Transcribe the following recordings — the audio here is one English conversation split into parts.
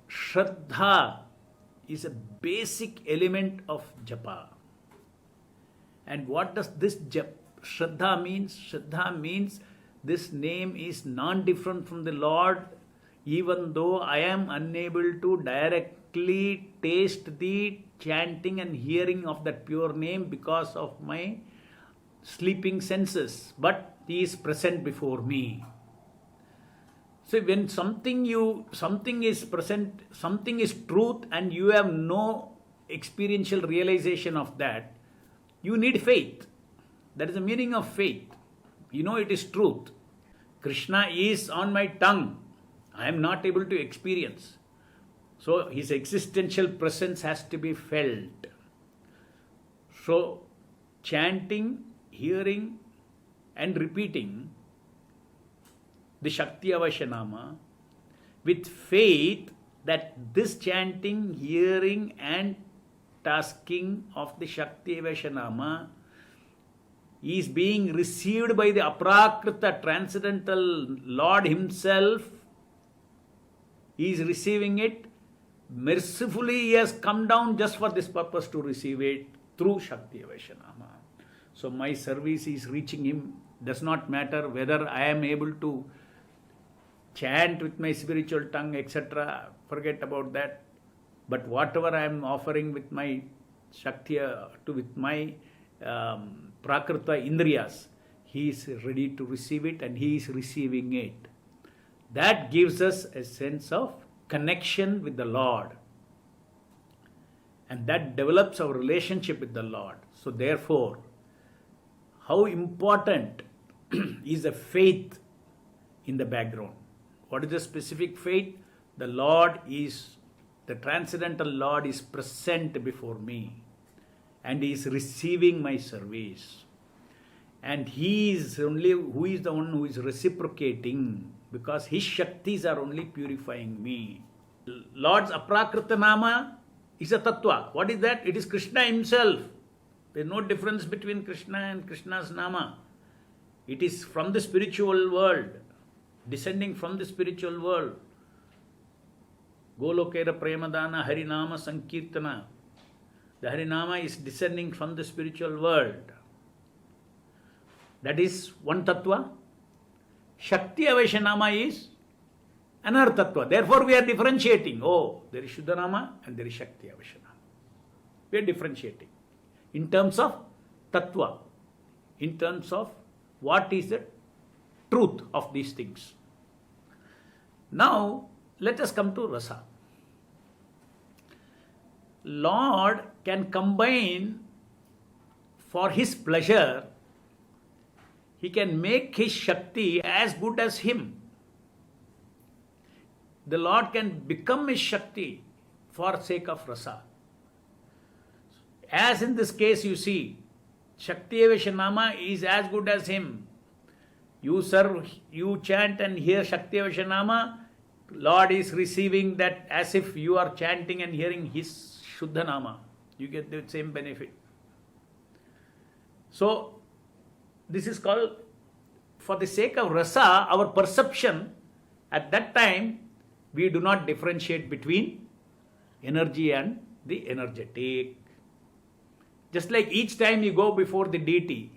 Shraddha is a basic element of japa. And what does this Shraddha means? Shraddha means this name is non-different from the Lord, even though I am unable to directly taste the chanting and hearing of that pure name because of my sleeping senses. But He is present before me. So when something is present, something is truth, and you have no experiential realization of that, you need faith. That is the meaning of faith. You know it is truth. Krishna is on my tongue. I am not able to experience. So His existential presence has to be felt. So chanting, hearing and repeating the Shakti Avashanama with faith that this chanting, hearing and tasking of the Shakti Avashanama is being received by the Aprakrita Transcendental Lord Himself. He is receiving it. Mercifully He has come down just for this purpose to receive it through Shakti Avashanama. So my service is reaching Him. Does not matter whether I am able to chant with my spiritual tongue, etc. Forget about that. But whatever I am offering with my Shakti, with my Prakrita Indriyas, He is ready to receive it and He is receiving it. That gives us a sense of connection with the Lord. And that develops our relationship with the Lord. So therefore, how important is the faith in the background? What is the specific faith? The Lord is, the Transcendental Lord is present before me and He is receiving my service. And He is only who is the one who is reciprocating, because His Shaktis are only purifying me. Lord's Aprakrita Nama is a Tattva. What is that? It is Krishna Himself. There is no difference between Krishna and Krishna's Nama. It is from the spiritual world, descending from the spiritual world. Golokera Premadana Harinama Sankirtana. The Harinama is descending from the spiritual world. That is one Tattva. Shakti Avashanama is another Tattva. Therefore we are differentiating. Oh, there is Shuddhanama and there is Shakti Avashanama. We are differentiating in terms of Tattva, in terms of what is the truth of these things. Now, let us come to Rasa. Lord can combine for His pleasure. He can make His Shakti as good as Him. The Lord can become His Shakti for sake of Rasa. As in this case you see, Shakti Avashanama is as good as Him. You serve, you chant and hear Shakti Avashanama, Lord is receiving that as if you are chanting and hearing His Shuddhanama. You get the same benefit. So, this is called, for the sake of Rasa, our perception, at that time, we do not differentiate between energy and the energetic. Just like each time you go before the deity,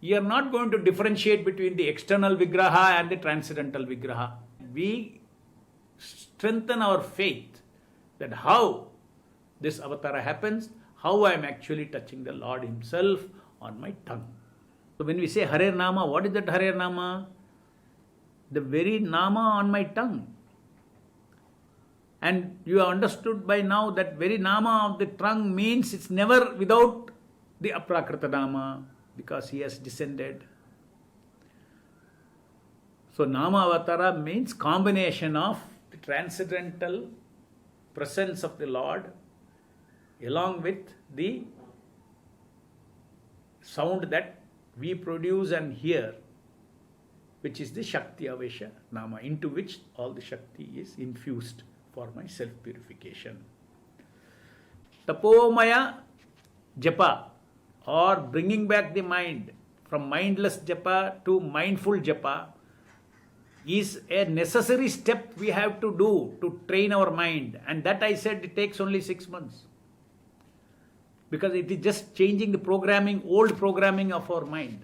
you are not going to differentiate between the external Vigraha and the transcendental Vigraha. We strengthen our faith that how this avatara happens, how I am actually touching the Lord Himself on my tongue. So when we say Hare Nama, what is that Hare Nama? The very Nama on my tongue. And you have understood by now that very Nama of the tongue means it's never without the Aprakrita Nama, because He has descended. So Nama Avatara means combination of the transcendental presence of the Lord along with the sound that we produce and hear, which is the Shakti Avesha Nama, into which all the Shakti is infused for my self-purification. Tapomaya Japa, or bringing back the mind from mindless Japa to mindful Japa, is a necessary step we have to do to train our mind. And that I said it takes only 6 months. Because it is just changing the programming, old programming of our mind.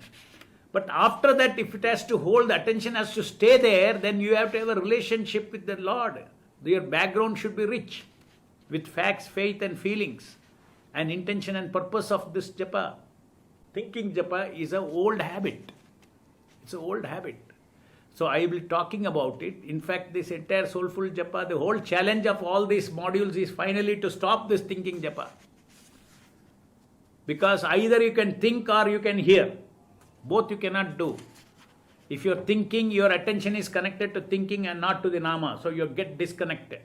But after that, if it has to hold, the attention has to stay there, then you have to have a relationship with the Lord. Your background should be rich with facts, faith and feelings and intention and purpose of this japa. Thinking japa is an old habit. It's an old habit. So I will be talking about it. In fact, this entire soulful japa, the whole challenge of all these modules is finally to stop this thinking japa. Because either you can think or you can hear. Both you cannot do. If you're thinking, your attention is connected to thinking and not to the nama. So you get disconnected.